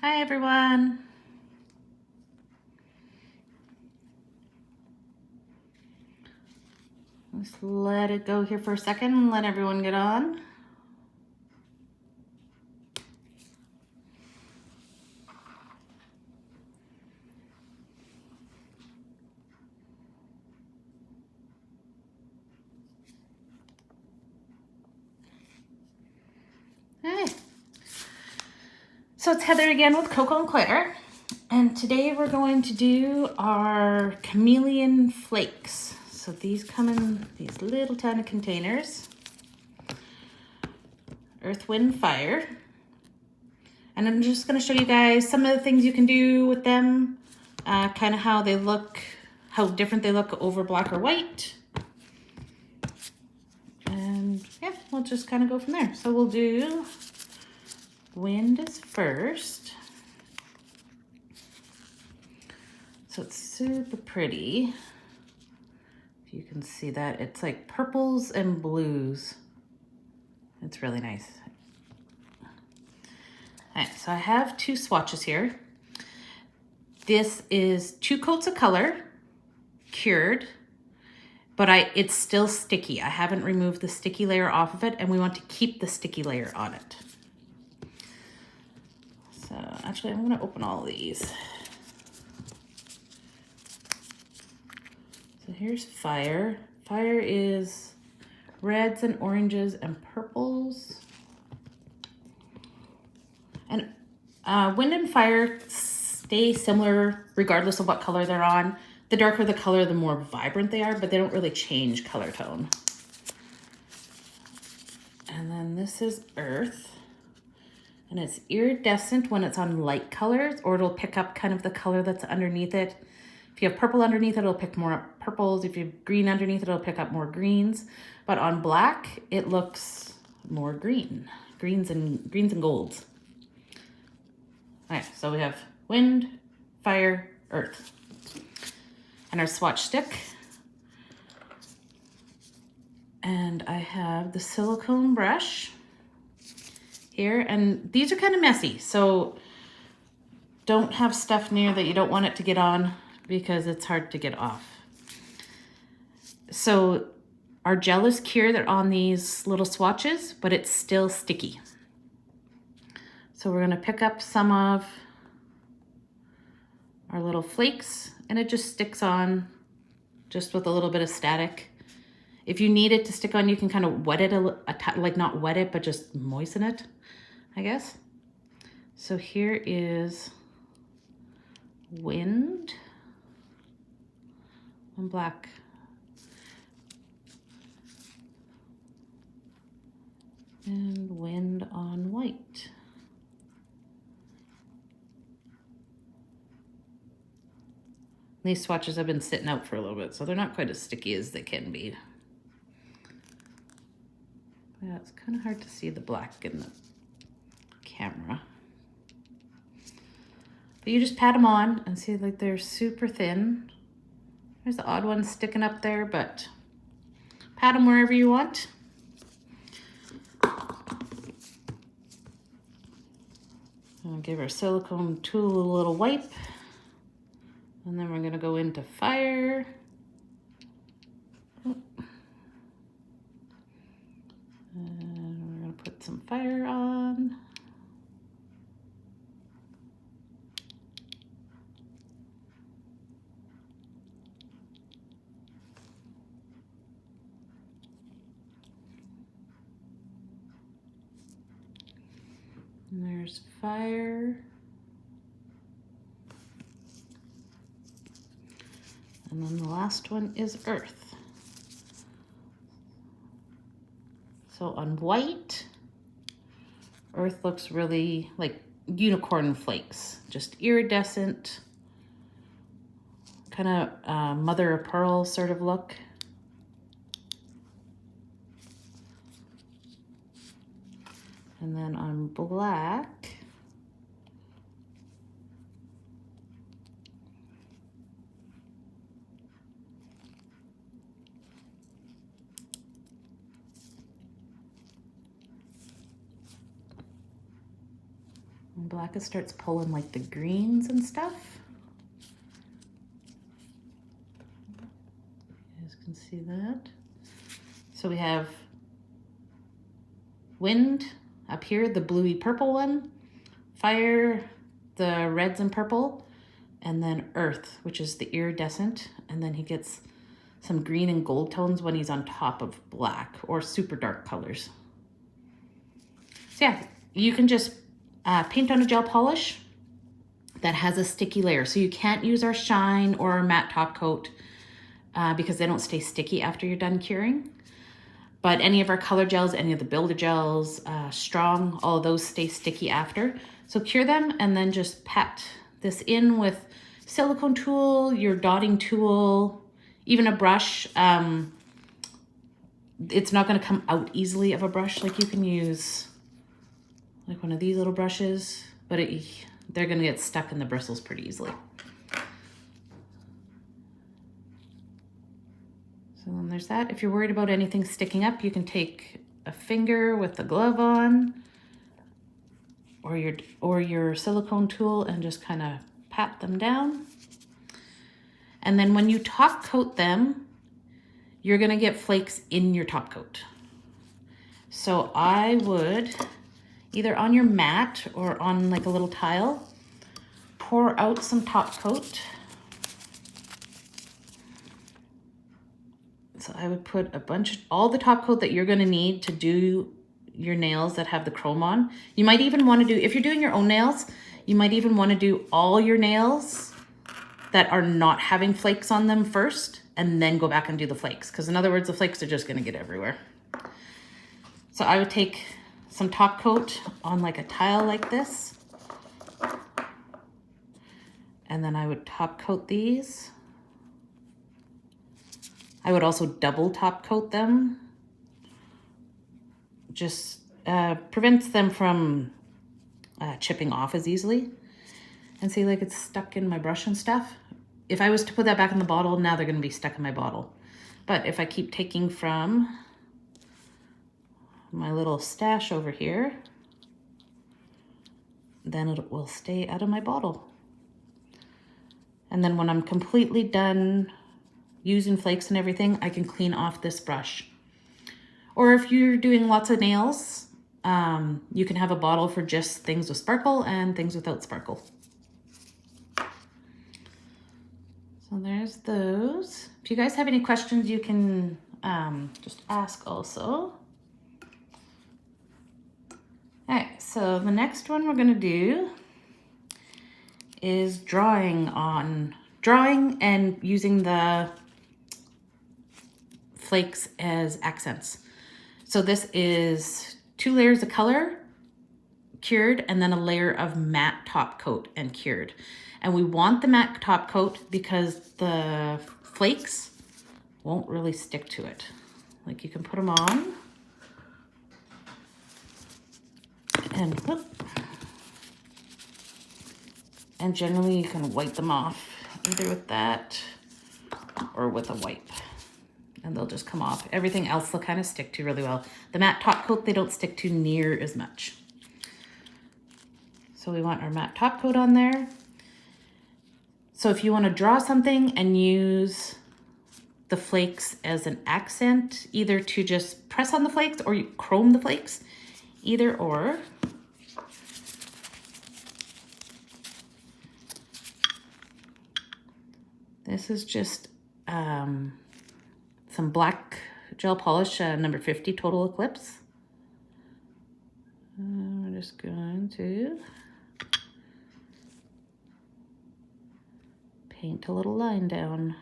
Hi everyone. Let's let it go here for a second and let everyone get on. Hey. So it's Heather again with Coco and Claire. And today we're going to do our Chameleon Flakes. So these come in these little tiny containers. Earth, Wind, Fire. And I'm just going to show you guys some of the things you can do with them. Kind of how they look, how different they look over black or white. And yeah, we'll just kind of go from there. So we'll do Wind is first. So it's super pretty. If you can see that, it's like purples and blues. It's really nice. All right, so I have two swatches here. This is 2 coats of color, cured, but it's still sticky. I haven't removed the sticky layer off of it, and we want to keep the sticky layer on it. So actually, I'm gonna open all of these. So here's Fire. Fire is reds and oranges and purples. And Wind and Fire stay similar regardless of what color they're on. The darker the color, the more vibrant they are, but they don't really change color tone. And then this is Earth. And it's iridescent when it's on light colors, or it'll pick up kind of the color that's underneath it. If you have purple underneath it, it'll pick more up purples. If you have green underneath it, it'll pick up more greens. But on black, it looks more green. Greens and golds. All right, so we have Wind, Fire, Earth. And our swatch stick. And I have the silicone brush here. And these are kind of messy, so don't have stuff near that you don't want it to get on because it's hard to get off. So our gel is cured on these little swatches, but it's still sticky. So we're gonna pick up some of our little flakes, and it just sticks on just with a little bit of static. If you need it to stick on, you can kind of wet it, like not wet it, but just moisten it, I guess. So here is Wind on black. And Wind on white. These swatches have been sitting out for a little bit, so they're not quite as sticky as they can be. Yeah, it's kind of hard to see the black in the camera. But you just pat them on and see like they're super thin. There's the odd one sticking up there, but pat them wherever you want. I'll give our silicone tool a little wipe. And then we're gonna go into Fire. And we're gonna put some Fire on. And there's Fire. And then the last one is Earth. So on white, Earth looks really like unicorn flakes, just iridescent, kind of mother of pearl sort of look. And then on black, And Blackest starts pulling like the greens and stuff. You guys can see that. So we have Wind up here, the bluey purple one, Fire, the reds and purple, and then Earth, which is the iridescent, and then he gets some green and gold tones when he's on top of black or super dark colors. So yeah, you can just paint on a gel polish that has a sticky layer. So you can't use our shine or our matte top coat because they don't stay sticky after you're done curing. But any of our color gels, any of the builder gels, strong, all of those stay sticky after. So cure them and then just pat this in with silicone tool, your dotting tool, even a brush. It's not gonna come out easily of a brush. Like you can use like one of these little brushes, but they're gonna get stuck in the bristles pretty easily. So then there's that. If you're worried about anything sticking up, you can take a finger with the glove on or your silicone tool and just kind of pat them down. And then when you top coat them, you're gonna get flakes in your top coat. So I would either on your mat or on like a little tile, pour out some top coat. So I would put all the top coat that you're gonna need to do your nails that have the chrome on. You might even wanna do, if you're doing your own nails, you might even wanna do all your nails that are not having flakes on them first, and then go back and do the flakes. Because in other words, the flakes are just gonna get everywhere. So I would take some top coat on like a tile like this. And then I would top coat these. I would also double top coat them. Just prevents them from chipping off as easily. And see, like it's stuck in my brush and stuff. If I was to put that back in the bottle, now they're gonna be stuck in my bottle. But if I keep taking from my little stash over here, then it will stay out of my bottle. And then when I'm completely done using flakes and everything, I can clean off this brush. Or if you're doing lots of nails, you can have a bottle for just things with sparkle and things without sparkle. So there's those. If you guys have any questions, you can just ask also. All right, so the next one we're gonna do is drawing and using the flakes as accents. So this is 2 layers of color cured and then a layer of matte top coat and cured. And we want the matte top coat because the flakes won't really stick to it. Like you can put them on and whoop. And generally you can wipe them off either with that or with a wipe. And they'll just come off. Everything else they'll kind of stick to really well. The matte top coat, they don't stick to near as much. So we want our matte top coat on there. So if you want to draw something and use the flakes as an accent, either to just press on the flakes or you chrome the flakes, either or. This is just some black gel polish, number 50 Total Eclipse. We're just going to paint a little line down.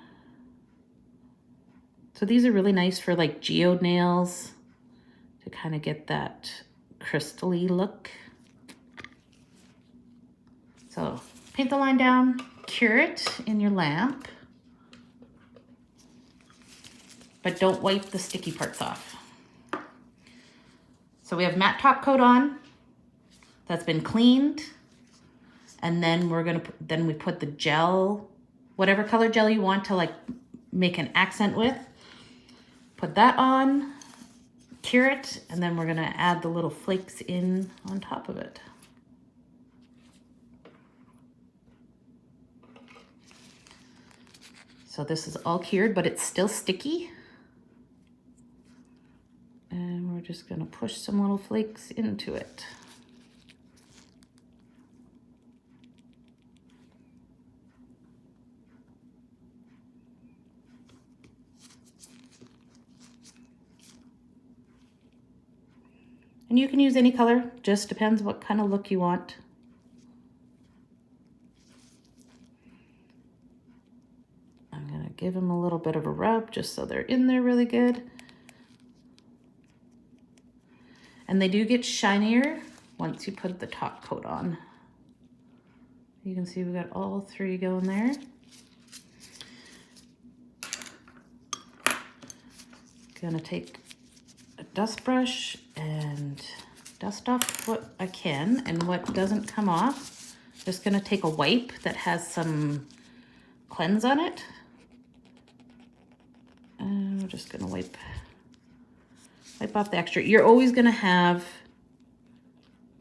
So these are really nice for like geode nails to kind of get that crystally look. So paint the line down, cure it in your lamp, but don't wipe the sticky parts off. So we have matte top coat on that's been cleaned, and then we put the gel, whatever color gel you want to like make an accent with, put that on, cure it, and then we're gonna add the little flakes in on top of it. So this is all cured, but it's still sticky. And we're just gonna push some little flakes into it. And you can use any color, just depends what kind of look you want. I'm gonna give them a little bit of a rub just so they're in there really good. And they do get shinier once you put the top coat on. You can see we got all three going there. Gonna take a dust brush and dust off what I can, and what doesn't come off, just gonna take a wipe that has some cleanse on it. And we're just gonna wipe off the extra. You're always gonna have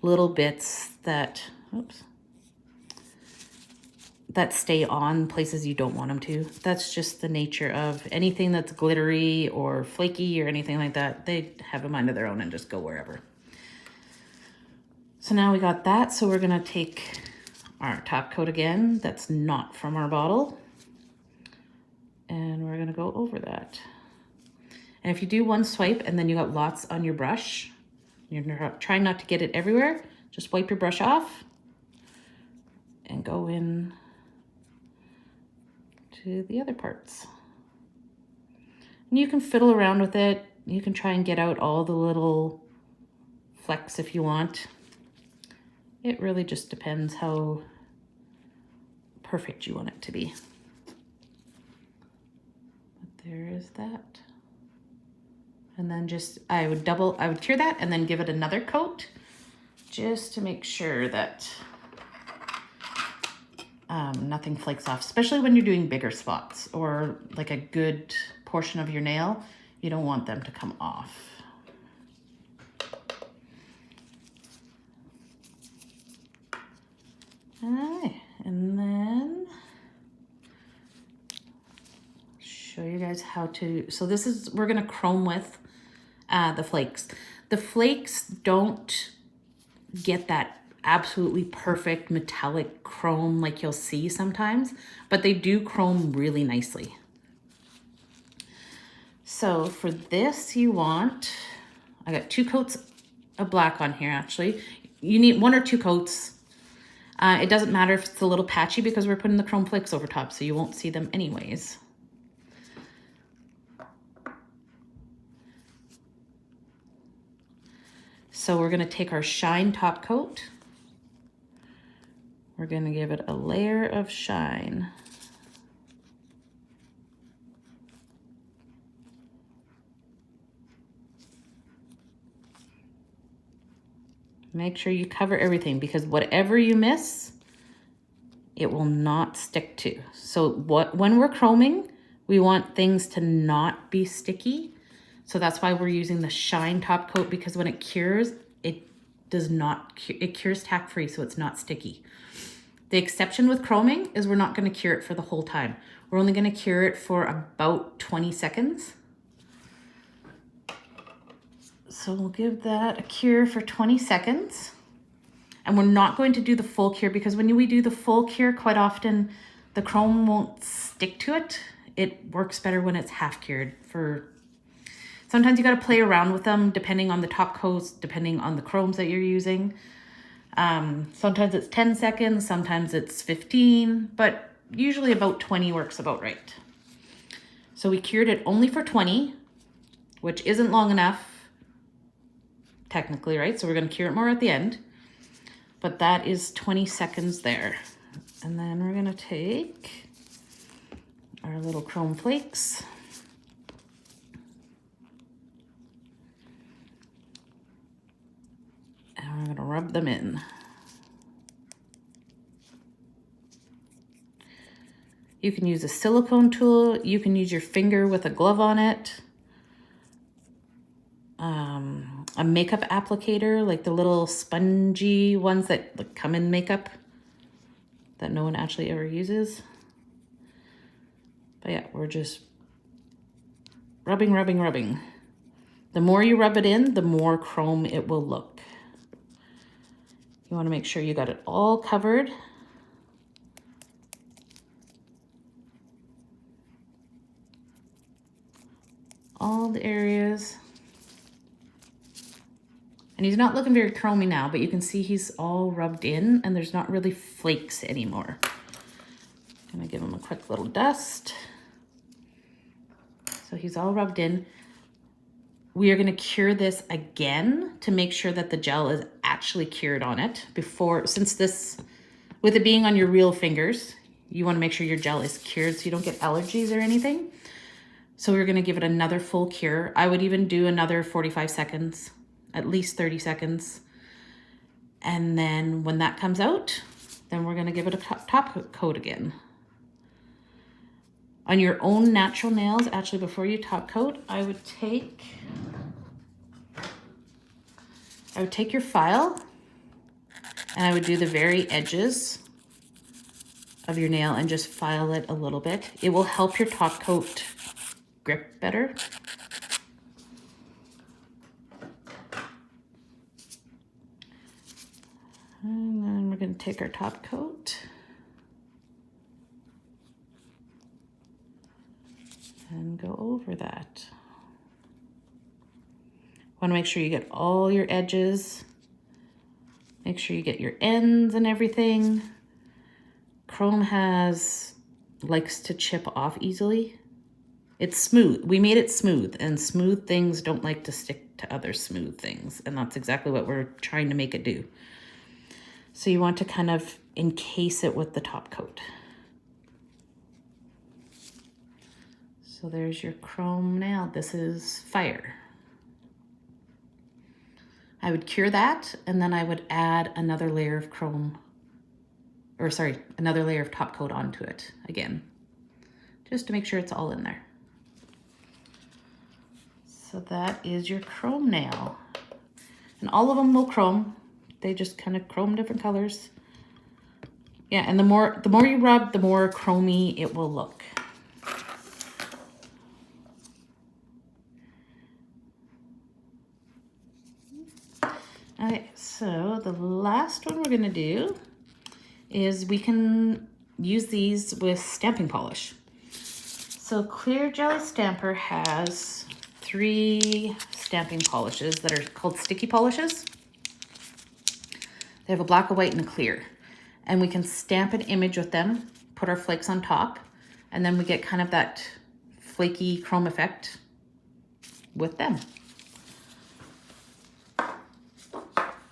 little bits that, oops, that stay on places you don't want them to. That's just the nature of anything that's glittery or flaky or anything like that. They have a mind of their own and just go wherever. So now we got that. So we're gonna take our top coat again. That's not from our bottle. And we're gonna go over that. And if you do one swipe and then you got lots on your brush, you're trying not to get it everywhere, just wipe your brush off and go in to the other parts. And you can fiddle around with it. You can try and get out all the little flecks if you want. It really just depends how perfect you want it to be. But there is that. And then just, I would cure that and then give it another coat just to make sure that nothing flakes off, especially when you're doing bigger spots or like a good portion of your nail. You don't want them to come off. All right, and then show you guys how to, so this is, we're gonna chrome with the flakes. The flakes don't get that absolutely perfect metallic chrome like you'll see sometimes, but they do chrome really nicely. So for this you want, I got 2 coats of black on here actually. You need 1 or 2 coats. It doesn't matter if it's a little patchy because we're putting the chrome flakes over top, so you won't see them anyways. So we're gonna take our shine top coat. We're gonna give it a layer of shine. Make sure you cover everything because whatever you miss, it will not stick to. So when we're chroming, we want things to not be sticky. So that's why we're using the shine top coat, because when it cures, it does not, it cures tack-free, so it's not sticky. The exception with chroming is we're not gonna cure it for the whole time. We're only gonna cure it for about 20 seconds. So we'll give that a cure for 20 seconds. And we're not going to do the full cure because when we do the full cure, quite often the chrome won't stick to it. It works better when it's half cured. Sometimes you got to play around with them depending on the top coats, depending on the chromes that you're using. Sometimes it's 10 seconds, sometimes it's 15, but usually about 20 works about right. So we cured it only for 20, which isn't long enough technically, right? So we're going to cure it more at the end, but that is 20 seconds there. And then we're going to take our little chrome flakes. And we're going to rub them in. You can use a silicone tool. You can use your finger with a glove on it. A makeup applicator, like the little spongy ones that like come in makeup that no one actually ever uses. But yeah, we're just rubbing, rubbing, rubbing. The more you rub it in, the more chrome it will look. You want to make sure you got it all covered. All the areas. And he's not looking very chromy now, but you can see he's all rubbed in and there's not really flakes anymore. I'm gonna give him a quick little dust. So he's all rubbed in. We are gonna cure this again to make sure that the gel is actually cured on it before, since this, with it being on your real fingers, you wanna make sure your gel is cured so you don't get allergies or anything. So we're gonna give it another full cure. I would even do another 45 seconds, at least 30 seconds. And then when that comes out, then we're gonna give it a top coat again. On your own natural nails, actually before you top coat, I would take your file and I would do the very edges of your nail and just file it a little bit. It will help your top coat grip better. And then we're going to take our top coat and go over that. Want to make sure you get all your edges. Make sure you get your ends and everything. Chrome likes to chip off easily. It's smooth. We made it smooth, and smooth things don't like to stick to other smooth things, and that's exactly what we're trying to make it do. So you want to kind of encase it with the top coat. So there's your chrome nail. This is fire. I would cure that, and then I would add another layer of chrome, or sorry, another layer of top coat onto it again, just to make sure it's all in there. So that is your chrome nail. And all of them will chrome. They just kind of chrome different colors. Yeah, and the more you rub, the more chromy it will look. Okay, so the last one we're gonna do is we can use these with stamping polish. So Clear Jelly Stamper has 3 stamping polishes that are called sticky polishes. They have a black, a white, and a clear. And we can stamp an image with them, put our flakes on top, and then we get kind of that flaky chrome effect with them.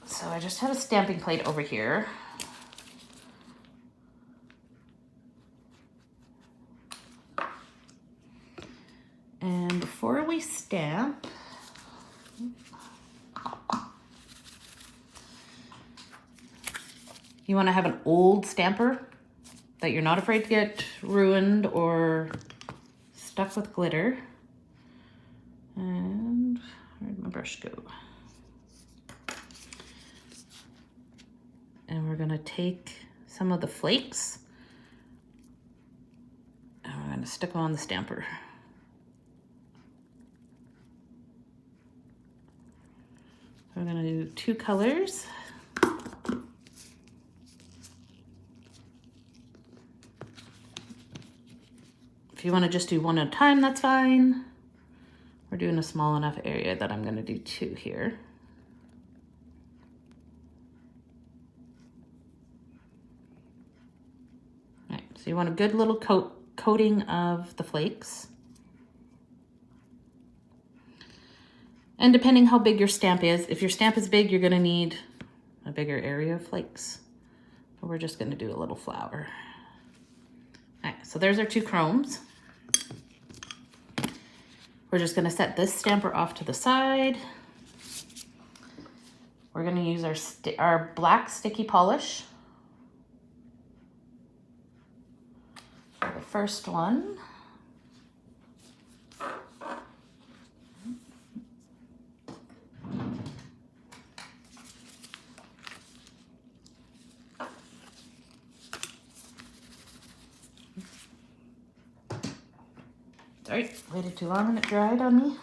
So I just have a stamping plate over here. And before we stamp, you want to have an old stamper that you're not afraid to get ruined or stuck with glitter. And where'd my brush go? And we're gonna take some of the flakes and we're gonna stick them on the stamper. We're gonna do 2 colors. If you wanna just do 1 at a time, that's fine. We're doing a small enough area that I'm gonna do 2 here. All right, so you want a good little coating of the flakes. And depending how big your stamp is, if your stamp is big, you're gonna need a bigger area of flakes. But we're just gonna do a little flower. All right, so there's our 2 chromes. We're just gonna set this stamper off to the side. We're gonna use our black sticky polish for the first one. Sorry, waited too long and it dried on me.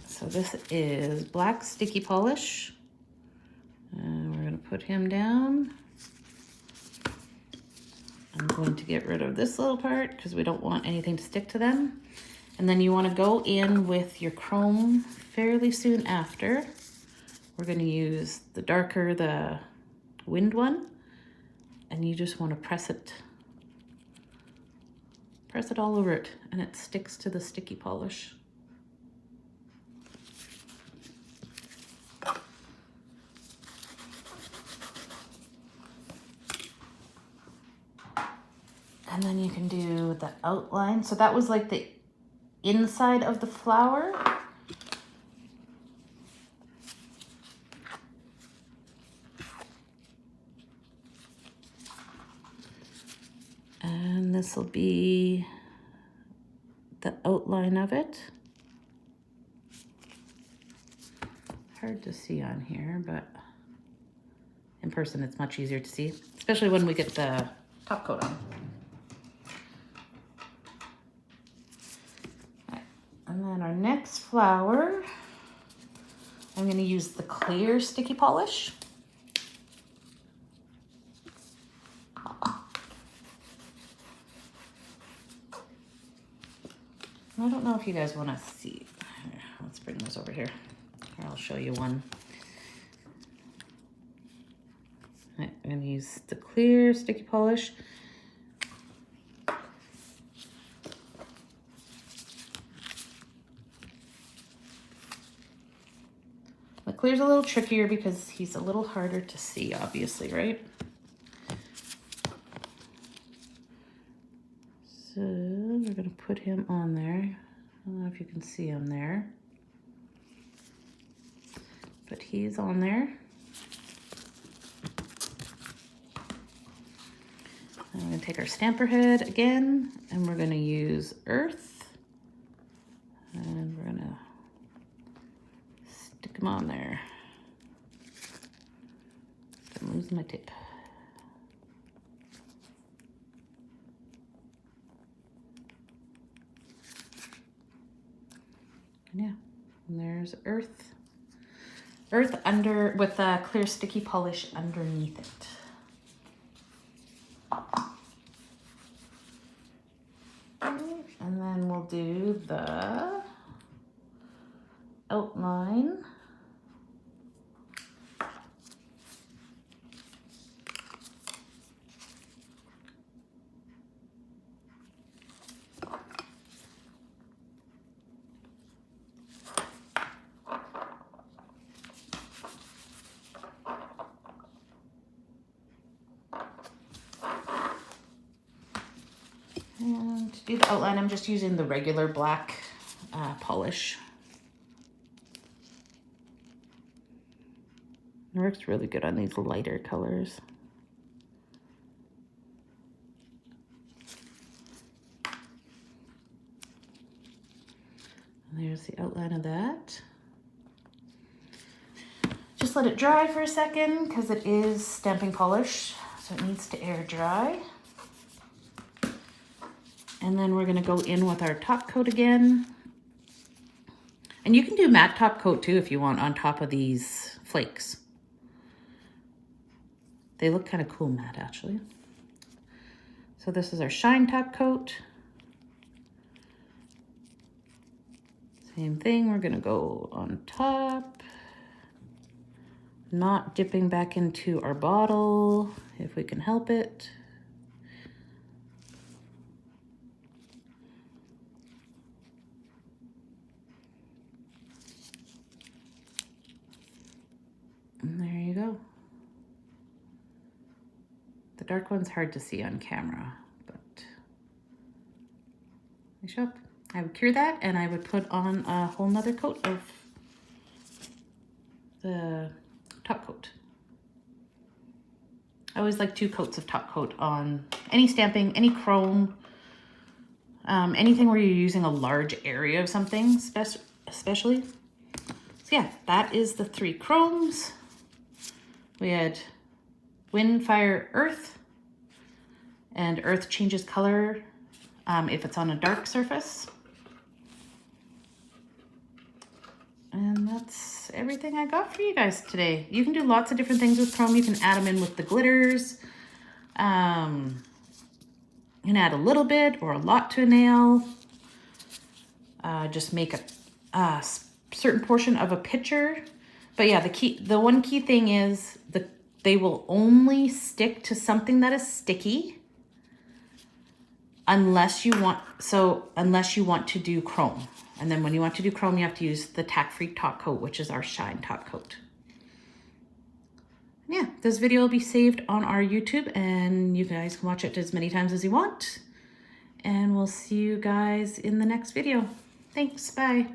So this is black sticky polish. And we're going to put him down. I'm going to get rid of this little part because we don't want anything to stick to them. And then you want to go in with your chrome fairly soon after. We're going to use the darker, the wind one. And you just want to press it all over it, and it sticks to the sticky polish. And then you can do the outline. So that was like the inside of the flower. And this will be the outline of it. Hard to see on here, but in person it's much easier to see, especially when we get the top coat on. And then our next flower, I'm going to use the clear sticky polish. I don't know if you guys want to see. Here, let's bring those over here. I'll show you one. I'm going to use the clear sticky polish. The clear's a little trickier because he's a little harder to see, obviously, right? So we're going to put him on there. I don't know if you can see him there, but he's on there. And I'm going to take our stamper head again, and we're going to use earth, and we're going to stick him on there. I'm losing my tape. Yeah, and there's earth. Earth under with a clear sticky polish underneath it. And then we'll do the outline. And to do the outline, I'm just using the regular black polish. It works really good on these lighter colors. And there's the outline of that. Just let it dry for a second because it is stamping polish, so it needs to air dry. And then we're going to go in with our top coat again. And you can do matte top coat too if you want on top of these flakes. They look kind of cool matte actually. So this is our shine top coat. Same thing, we're going to go on top. Not dipping back into our bottle if we can help it. And there you go. The dark one's hard to see on camera, but they show up. I would cure that and I would put on a whole nother coat of the top coat. I always like 2 coats of top coat on any stamping, any chrome. Anything where you're using a large area of something, especially. So yeah, that is the 3 chromes. We had wind, fire, earth, and earth changes color if it's on a dark surface. And that's everything I got for you guys today. You can do lots of different things with chrome. You can add them in with the glitters. You can add a little bit or a lot to a nail. Just make a certain portion of a picture. But yeah, the one key thing is they will only stick to something that is sticky unless you want to do chrome. And then when you want to do chrome, you have to use the tack-free top coat, which is our shine top coat. Yeah, this video will be saved on our YouTube, and you guys can watch it as many times as you want. And we'll see you guys in the next video. Thanks, bye.